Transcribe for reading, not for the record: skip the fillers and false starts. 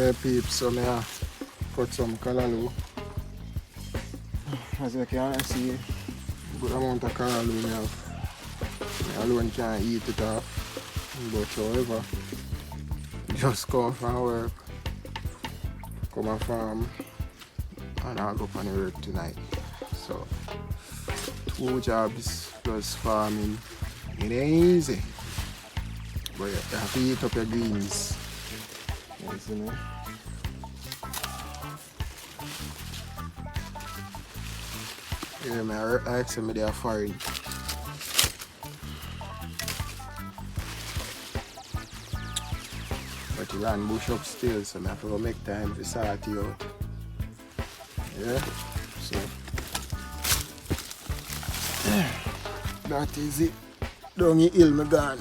Alright peeps, so I cut some callaloo. As you can see, good amount of callaloo I have. I alone can't eat it off. But however, just come from work, come on farm, and I'll go on the work tonight. So 2 jobs plus farming. It ain't easy. But you have to eat up your greens. You see me? Yeah, man, I like some of their foreign. But you run bush up still, so I have to go make time to sort you out. Yeah? So that is it. Down the hill, me gone.